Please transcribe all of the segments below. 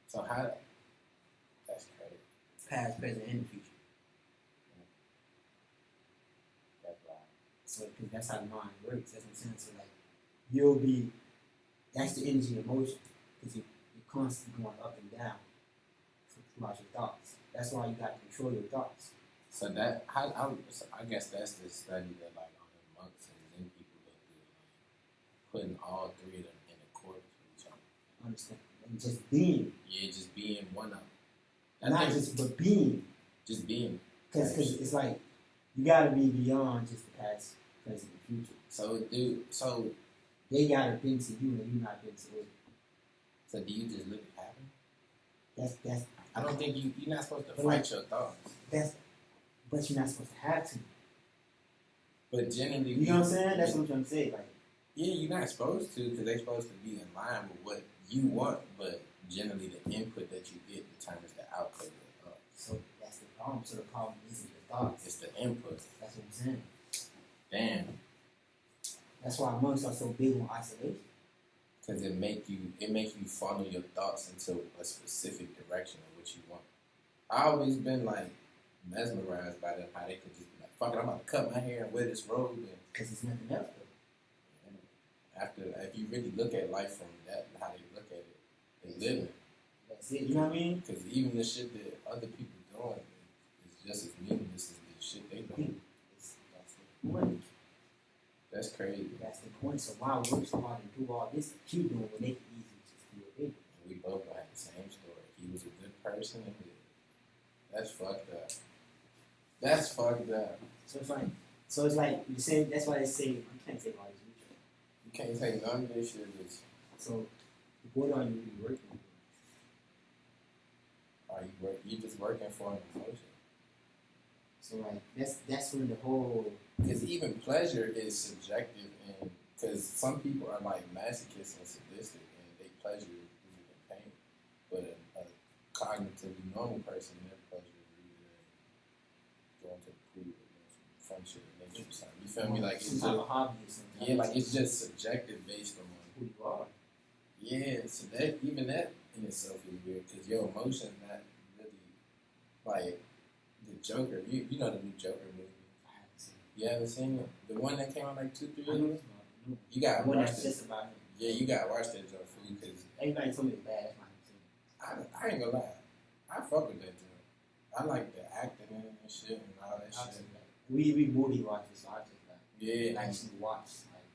So how? That's crazy. Past, present, and the future. That's right. So, because that's how the mind works. That's what I'm saying. So, like, you'll be, that's the energy of motion. Because you're constantly going up and down throughout your thoughts. That's why you got to control your thoughts. So I guess that's the study that like all the monks and Zen people go through, like putting all three of them in accordance with each other. Understand? And just being. Yeah, just being one of them. Not just, but being. Just being. Because it's like, you got to be beyond just the past, present, and future. So they got to been to you and you not been to it. So do you just let it happen? That's. I don't think you're not supposed to fight your thoughts. But you're not supposed to have to. But generally, you know what I'm saying? That's what I'm trying to say. Like, yeah, you're not supposed to because they're supposed to be in line with what you want. But generally, the input that you get determines the output of your thoughts. So that's the problem. So the problem isn't the thoughts. It's the input. That's what I'm saying. Damn. That's why monks are so big on isolation. Because it make you funnel your thoughts into a specific direction of what you want. I always been like mesmerized by them, how they could just be like, fuck it, I'm about to cut my hair and wear this robe. Because it's nothing else though. After, if you really look at life from that, how they look at it, they live it. That's it, you know what I mean? Because even the shit that other people doing is just as meaningless as the shit they doing. That's the point. That's crazy. That's the point. So why work so hard and do all this that you doing when they can easily just do it bigger? We both had the same story. He was a good person and that's fucked up. That's fucked up. So it's like you say. That's why they say you can't take all this. You can't take none of this shit. So what are you really working with? Are you just working for an emotion? So like that's when the whole, because even pleasure is subjective, and because some people are like masochists and sadistic and they pleasure rooted in pain, but a cognitively normal person, their pleasure is rooted in going to the pool, some fun shit, nature or something. You feel me? Like it's just a hobby or something. Yeah, like it's just subjective based on who you are. Yeah, so that in itself is weird because your emotions not really like the Joker. You know the new Joker movie. I haven't seen it. You haven't seen it? The one that came out like 2-3 years ago? You got to watch it. Just about him. Yeah, you got to watch that joke for you because everybody told me it's bad. That's my I ain't gonna lie. I fuck with that joke. I like the acting in it and shit and all that shit. We movie watchers, so I just actually watch like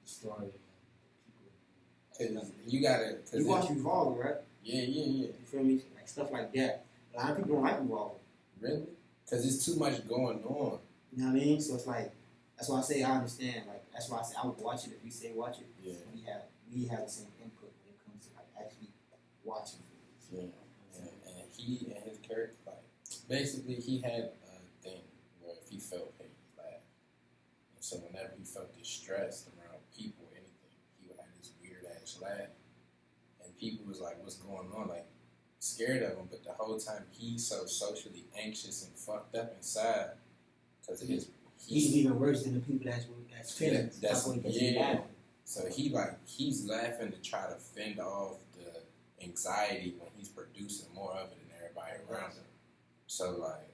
the story. Cause you gotta. You watch Revolver, right? Yeah. You feel me? Like stuff like that. A lot of people don't like Revolver. Really? Because it's too much going on. You know what I mean? So it's like, that's why I say I understand. Like that's why I say I would watch it if you say watch it. Yeah. We have the same input when it comes to like actually watching movies. Yeah. And he and his character, like basically he had a thing where if he felt pain, he laughed. And so whenever he felt distressed around people or anything, he would have this weird ass laugh. And people was like, what's going on? Like scared of him, but the whole time he's so socially anxious and fucked up inside because of his. He's even worse than the people that's feeling. Yeah. So he's laughing to try to fend off the anxiety when he's producing more of it than everybody around him. So like,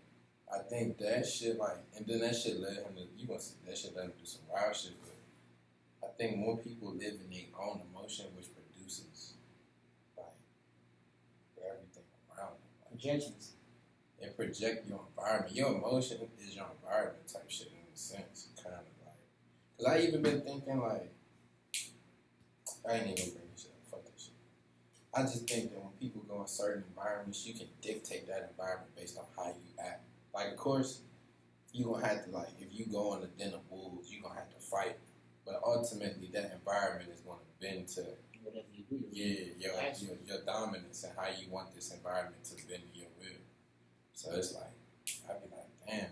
I think that shit and then that shit led him to that shit led him to do some wild shit. But I think more people live in their own emotion, which produces everything around them. Projections. And project your environment. Your emotion is your environment type shit in a sense. Kind of like, because I even been thinking like, I ain't even gonna bring this shit up. Fuck this shit. I just think that when people go in certain environments, you can dictate that environment based on how you act. Like, of course, you gonna have to if you go on a den of wolves, you gonna have to fight. But ultimately, that environment is gonna bend to whatever you do. Your dominance and how you want this environment to bend to your will. So it's like, I'd be like, damn,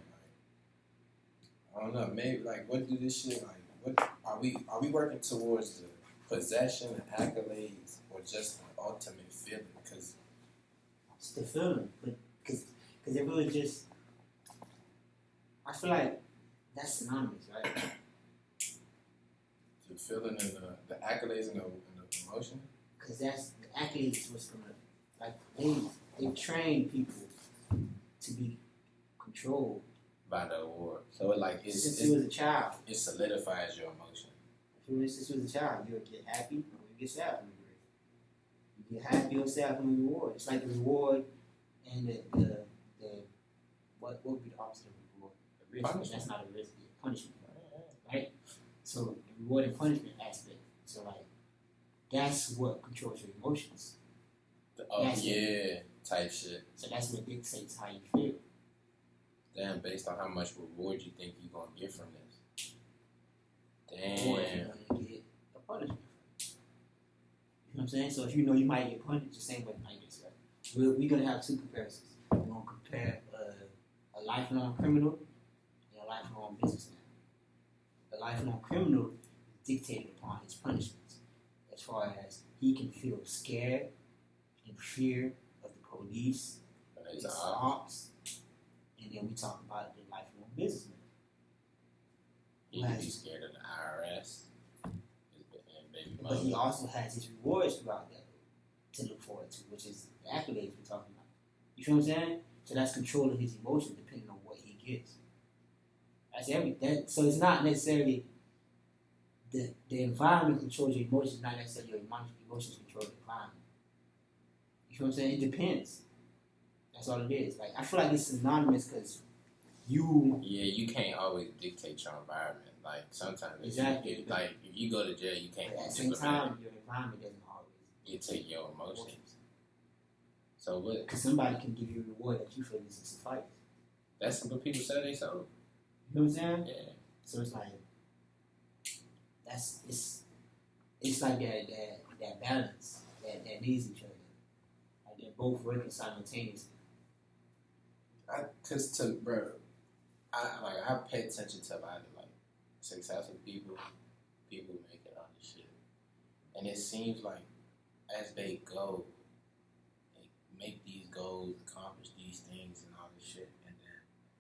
I don't know, maybe what do this shit what are we working towards the possession and accolades or just the ultimate feeling? Because it's the feeling, but because it really just, I feel like that's synonymous, right? The feeling and the accolades and the emotion. Because that's the accolades is what's gonna Like they train people to be controlled by the award. So since you was a child. It solidifies your emotion. Since you was a child, you'll get happy or you get sad from the grade. You get happy or sad from the reward. It's like the reward and the what would be the opposite of reward? The risk. Punishment. That's not a risk, it's a punishment. Right? So the reward and punishment aspect. So like that's what controls your emotions. Type shit. So that's what dictates how you feel. Damn, based on how much reward you think you're gonna get from this. Or if you're gonna get a punishment. You know what I'm saying? So if you know you might get punished, the same way like this, right? We're gonna have two comparisons. We're gonna compare a lifelong criminal and a lifelong businessman. The lifelong criminal is dictated upon his punishments, as far as he can feel scared and fear of the police, his ops, and then we talk about the lifelong businessman. He can be scared of the IRS. But he also has his rewards throughout that to look forward to, which is the accolades we're talking about. You feel what I'm saying? So that's controlling his emotions depending on what he gets. That's everything. So it's not necessarily the environment controls your emotions, not necessarily your emotions control the environment. You feel what I'm saying? It depends. That's all it is. Like I feel like it's synonymous because you can't always dictate your environment. Like sometimes exactly. If you go to jail, you can't. At the same time, your environment doesn't always dictate your emotions. So what? Because somebody can give you a reward that you feel is a suffice. That's what people say they sold. You know what I'm saying? Yeah. So it's like it's like that balance that needs each other. Like they're both working simultaneously. I pay attention to a lot of like successful people making all this shit, and it seems like as they go, they make these goals, accomplish these things, and all this shit, and then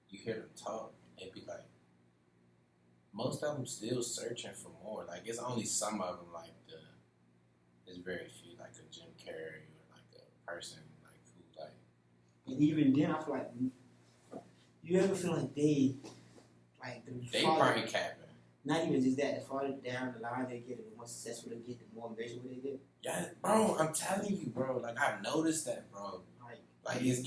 you hear them talk, and be like, most of them still searching for more. Like it's only some of them there's very few like a Jim Carrey or like a person like who like. And even then, I feel like you ever feel like they probably capping. Not even just that. The farther down the line they get, the more successful they get, the more miserable they get. Yeah, bro, I'm telling you, bro. Like I've noticed that, bro. Like it gets